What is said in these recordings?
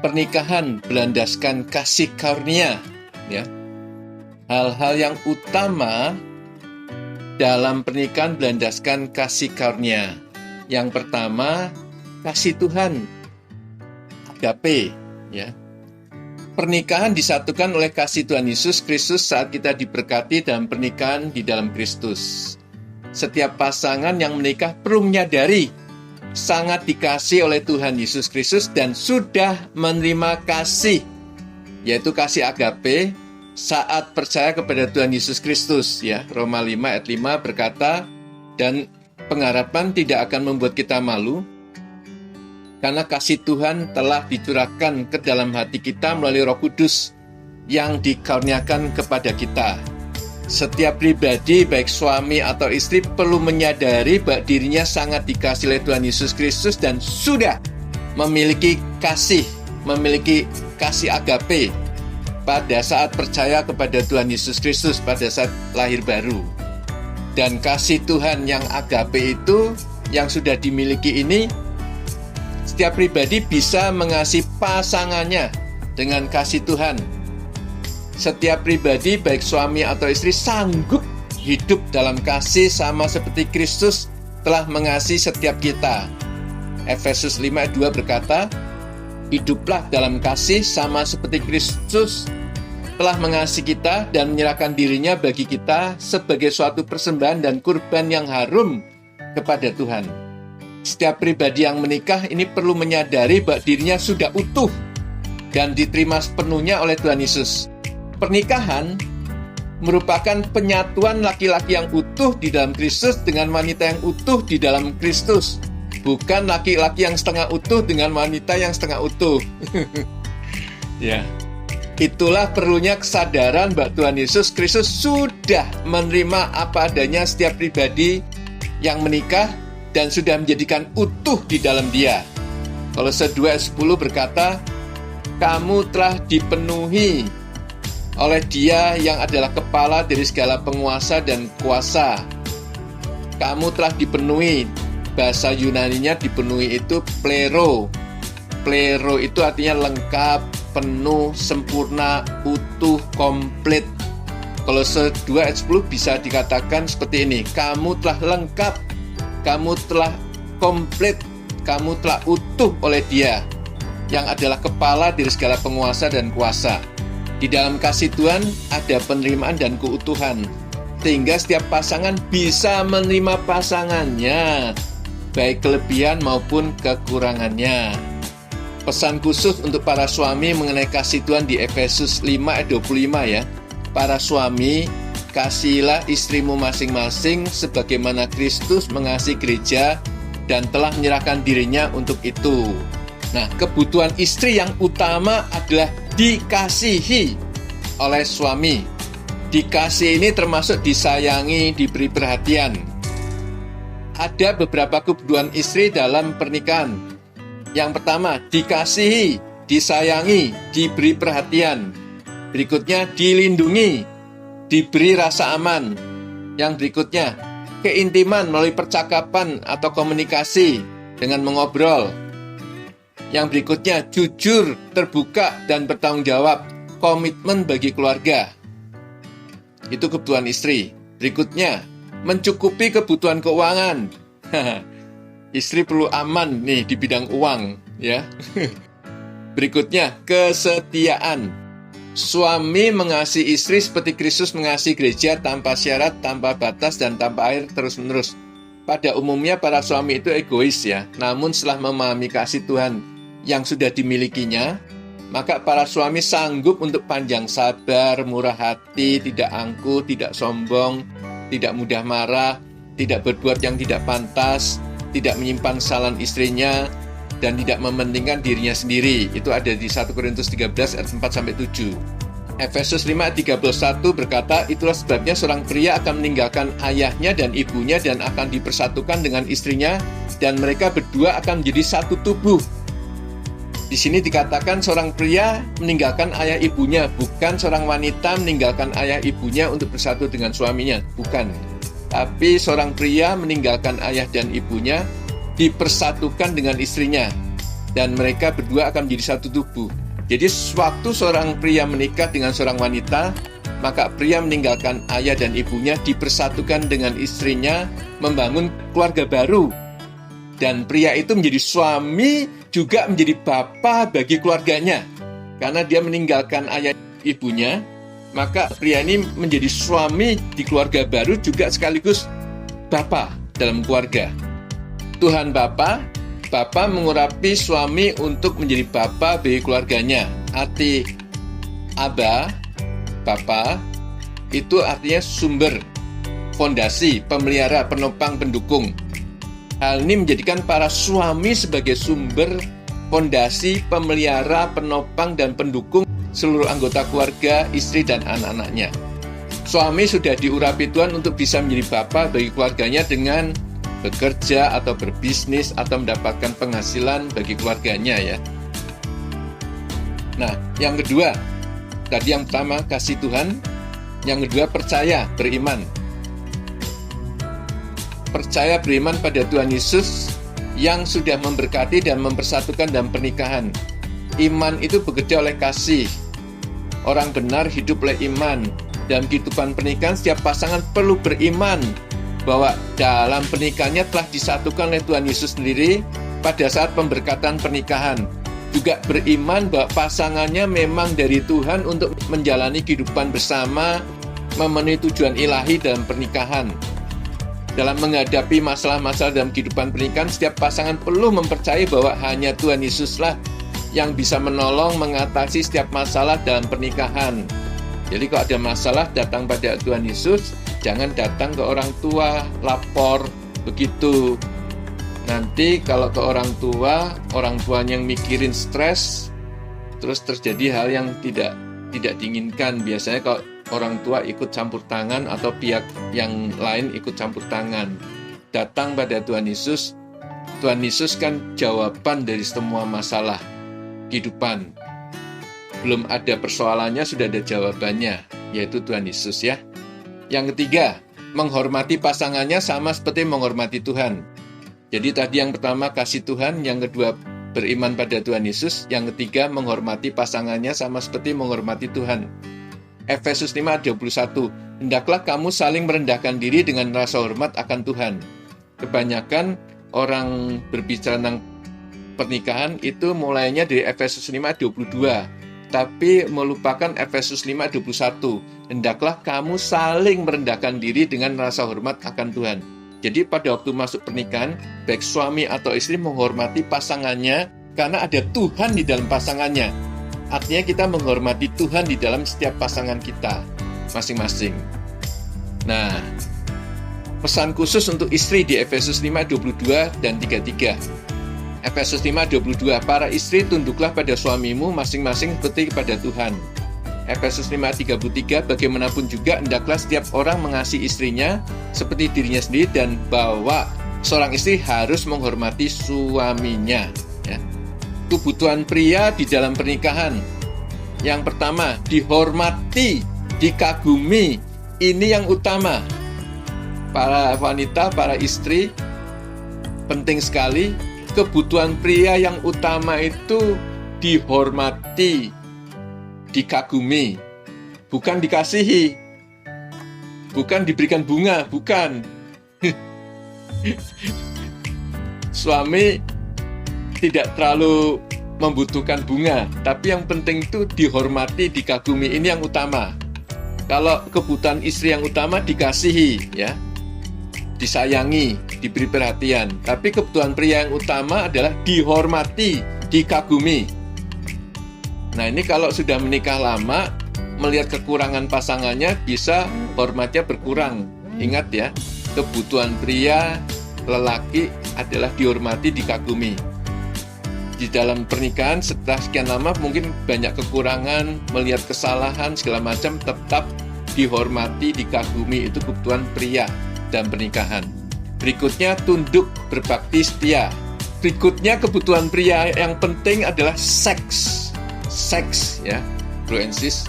pernikahan berlandaskan kasih karunia, ya. Hal-hal yang utama dalam pernikahan berlandaskan kasih karunia. Yang pertama, kasih Tuhan, agape, ya. Pernikahan disatukan oleh kasih Tuhan Yesus Kristus saat kita diberkati dalam pernikahan di dalam Kristus. Setiap pasangan yang menikah perlu menyadari sangat dikasih oleh Tuhan Yesus Kristus dan sudah menerima kasih, yaitu kasih agape saat percaya kepada Tuhan Yesus Kristus, ya. Roma 5 ayat 5 berkata, dan pengharapan tidak akan membuat kita malu, karena kasih Tuhan telah dicurahkan ke dalam hati kita melalui Roh Kudus yang dikaruniakan kepada kita. Setiap pribadi, baik suami atau istri, perlu menyadari bahwa dirinya sangat dikasihi oleh Tuhan Yesus Kristus dan sudah memiliki kasih agape pada saat percaya kepada Tuhan Yesus Kristus pada saat lahir baru. Dan kasih Tuhan yang agape itu, yang sudah dimiliki ini, setiap pribadi bisa mengasihi pasangannya dengan kasih Tuhan. Setiap pribadi, baik suami atau istri, sanggup hidup dalam kasih sama seperti Kristus telah mengasihi setiap kita. Efesus 5 ayat 2 berkata, hiduplah dalam kasih sama seperti Kristus telah mengasihi kita dan menyerahkan dirinya bagi kita sebagai suatu persembahan dan kurban yang harum kepada Tuhan. Setiap pribadi yang menikah ini perlu menyadari bahwa dirinya sudah utuh dan diterima sepenuhnya oleh Tuhan Yesus. Pernikahan merupakan penyatuan laki-laki yang utuh di dalam Kristus dengan wanita yang utuh di dalam Kristus. Bukan laki-laki yang setengah utuh dengan wanita yang setengah utuh. Ya. Itulah perlunya kesadaran bahwa Tuhan Yesus Kristus sudah menerima apa adanya setiap pribadi yang menikah dan sudah menjadikan utuh di dalam Dia. Kolose 2 ayat 10 berkata, kamu telah dipenuhi oleh Dia yang adalah kepala dari segala penguasa dan kuasa. Kamu telah dipenuhi. Bahasa Yunaninya dipenuhi itu plero. Plero itu artinya lengkap, penuh, sempurna, utuh, komplit. Kolose 2 ayat 10 bisa dikatakan seperti ini. Kamu telah lengkap, kamu telah komplit, kamu telah utuh oleh Dia yang adalah kepala dari segala penguasa dan kuasa. Di dalam kasih Tuhan ada penerimaan dan keutuhan, sehingga setiap pasangan bisa menerima pasangannya, baik kelebihan maupun kekurangannya. Pesan khusus untuk para suami mengenai kasih Tuhan di Efesus 5 ayat 25 ya. Para suami, kasihilah istrimu masing-masing sebagaimana Kristus mengasihi gereja dan telah menyerahkan dirinya untuk itu. Nah, kebutuhan istri yang utama adalah dikasihi oleh suami. Dikasih ini termasuk disayangi, diberi perhatian. Ada beberapa kebutuhan istri dalam pernikahan. Yang pertama, dikasihi, disayangi, diberi perhatian. Berikutnya, dilindungi, diberi rasa aman. Yang berikutnya, keintiman melalui percakapan atau komunikasi dengan mengobrol. Yang berikutnya, jujur, terbuka, dan bertanggung jawab, komitmen bagi keluarga. Itu kebutuhan istri. Berikutnya, mencukupi kebutuhan keuangan. Istri perlu aman nih di bidang uang, ya. Berikutnya, kesetiaan. Suami mengasihi istri seperti Kristus mengasihi gereja tanpa syarat, tanpa batas, dan tanpa akhir terus-menerus. Pada umumnya para suami itu egois ya. Namun setelah memahami kasih Tuhan yang sudah dimilikinya, maka para suami sanggup untuk panjang sabar, murah hati, tidak angkuh, tidak sombong, tidak mudah marah, tidak berbuat yang tidak pantas, tidak menyimpan kesalahan istrinya, dan tidak mementingkan dirinya sendiri. Itu ada di 1 Korintus 13 ayat 4-7. Efesus 5 ayat 31 berkata, itulah sebabnya seorang pria akan meninggalkan ayahnya dan ibunya dan akan dipersatukan dengan istrinya, dan mereka berdua akan menjadi satu tubuh. Di sini dikatakan seorang pria meninggalkan ayah ibunya, bukan seorang wanita meninggalkan ayah ibunya untuk bersatu dengan suaminya, bukan. Tapi seorang pria meninggalkan ayah dan ibunya, dipersatukan dengan istrinya. dan mereka berdua akan menjadi satu tubuh. Jadi waktu seorang pria menikah dengan seorang wanita, maka pria meninggalkan ayah dan ibunya, dipersatukan dengan istrinya, membangun keluarga baru. Dan pria itu menjadi suami, juga menjadi bapa bagi keluarganya. Karena dia meninggalkan ayah ibunya, maka pria ini menjadi suami di keluarga baru, juga sekaligus bapa dalam keluarga. Tuhan Bapa mengurapi suami untuk menjadi bapa bagi keluarganya. Arti Aba, Bapa, itu artinya sumber, fondasi, pemelihara, penopang, pendukung. Hal ini menjadikan para suami sebagai sumber, fondasi, pemelihara, penopang, dan pendukung seluruh anggota keluarga, istri, dan anak-anaknya. Suami sudah diurapi Tuhan untuk bisa menjadi bapa bagi keluarganya dengan bekerja atau berbisnis atau mendapatkan penghasilan bagi keluarganya ya. Nah, yang kedua, tadi yang pertama kasih Tuhan, yang kedua percaya, beriman. Percaya beriman pada Tuhan Yesus yang sudah memberkati dan mempersatukan dalam pernikahan. Iman itu bekerja oleh kasih. Orang benar hidup oleh iman. Dalam kehidupan pernikahan, setiap pasangan perlu beriman bahwa dalam pernikahannya telah disatukan oleh Tuhan Yesus sendiri pada saat pemberkatan pernikahan. Juga beriman bahwa pasangannya memang dari Tuhan untuk menjalani kehidupan bersama, memenuhi tujuan ilahi dalam pernikahan. Dalam menghadapi masalah-masalah dalam kehidupan pernikahan, setiap pasangan perlu mempercayai bahwa hanya Tuhan Yesuslah yang bisa menolong mengatasi setiap masalah dalam pernikahan. Jadi kalau ada masalah, datang pada Tuhan Yesus, jangan datang ke orang tua, lapor, begitu. Nanti kalau ke orang tuanya yang mikirin stres, terus terjadi hal yang tidak diinginkan. Biasanya kalau orang tua ikut campur tangan atau pihak yang lain ikut campur tangan. Datang pada Tuhan Yesus. Tuhan Yesus kan jawaban dari semua masalah kehidupan. Belum ada persoalannya, sudah ada jawabannya, yaitu Tuhan Yesus ya. Yang ketiga, menghormati pasangannya sama seperti menghormati Tuhan. Jadi tadi yang pertama kasih Tuhan, yang kedua beriman pada Tuhan Yesus, yang ketiga menghormati pasangannya sama seperti menghormati Tuhan. Efesus 5:21, hendaklah kamu saling merendahkan diri dengan rasa hormat akan Tuhan. Kebanyakan orang berbicara tentang pernikahan itu mulainya dari Efesus 5:22, tapi melupakan Efesus 5:21. Hendaklah kamu saling merendahkan diri dengan rasa hormat akan Tuhan. Jadi pada waktu masuk pernikahan, baik suami atau istri menghormati pasangannya karena ada Tuhan di dalam pasangannya. Artinya kita menghormati Tuhan di dalam setiap pasangan kita masing-masing. Nah, pesan khusus untuk istri di Efesus 5:22 dan 33. Efesus 5:22, para istri tunduklah pada suamimu masing-masing seperti kepada Tuhan. Efesus 5:33, bagaimanapun juga hendaklah setiap orang mengasihi istrinya seperti dirinya sendiri, dan bahwa seorang istri harus menghormati suaminya. Ya. Kebutuhan pria di dalam pernikahan. Yang pertama, dihormati, dikagumi. Ini yang utama. Para wanita, para istri, penting sekali. Kebutuhan pria yang utama itu dihormati, dikagumi, bukan dikasihi, bukan diberikan bunga, bukan. Suami tidak terlalu membutuhkan bunga, tapi yang penting itu dihormati, dikagumi, ini yang utama. Kalau kebutuhan istri yang utama dikasihi, ya, disayangi, diberi perhatian. Tapi kebutuhan pria yang utama adalah dihormati, dikagumi. Nah, ini kalau sudah menikah lama, melihat kekurangan pasangannya, bisa hormatnya berkurang. Ingat ya, kebutuhan pria, lelaki adalah dihormati, dikagumi. Di dalam pernikahan setelah sekian lama mungkin banyak kekurangan, melihat kesalahan segala macam, tetap dihormati, dikagumi. Itu kebutuhan pria dalam pernikahan. Berikutnya tunduk, berbakti, setia. Berikutnya kebutuhan pria yang penting adalah seks ya, bro and sis.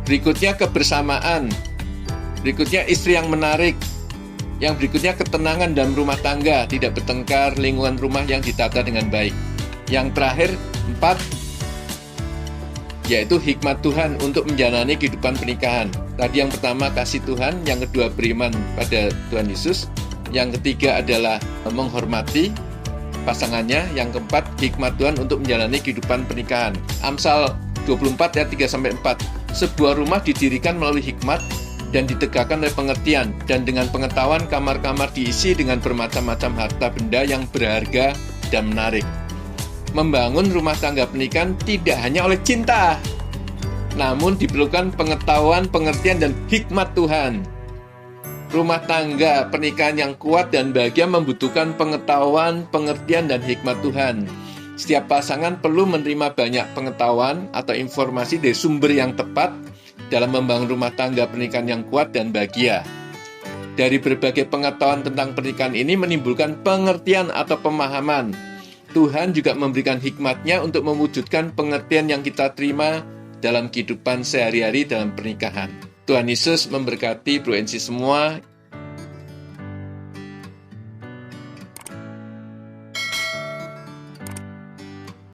Berikutnya kebersamaan. Berikutnya istri yang menarik. Yang berikutnya ketenangan dalam rumah tangga, tidak bertengkar, lingkungan rumah yang ditata dengan baik. Yang terakhir, 4, yaitu hikmat Tuhan untuk menjalani kehidupan pernikahan. Tadi yang pertama kasih Tuhan, yang kedua beriman pada Tuhan Yesus, yang ketiga adalah menghormati pasangannya, yang keempat hikmat Tuhan untuk menjalani kehidupan pernikahan. Amsal 24 ayat 3-4. Sebuah rumah didirikan melalui hikmat dan ditegakkan oleh pengertian, dan dengan pengetahuan kamar-kamar diisi dengan bermacam-macam harta benda yang berharga dan menarik. Membangun rumah tangga pernikahan tidak hanya oleh cinta, namun diperlukan pengetahuan, pengertian, dan hikmat Tuhan. Rumah tangga pernikahan yang kuat dan bahagia membutuhkan pengetahuan, pengertian, dan hikmat Tuhan. Setiap pasangan perlu menerima banyak pengetahuan atau informasi dari sumber yang tepat dalam membangun rumah tangga pernikahan yang kuat dan bahagia. Dari berbagai pengetahuan tentang pernikahan ini menimbulkan pengertian atau pemahaman. Tuhan juga memberikan hikmat-Nya untuk mewujudkan pengertian yang kita terima dalam kehidupan sehari-hari dalam pernikahan. Tuhan Yesus memberkati Bro NC semua.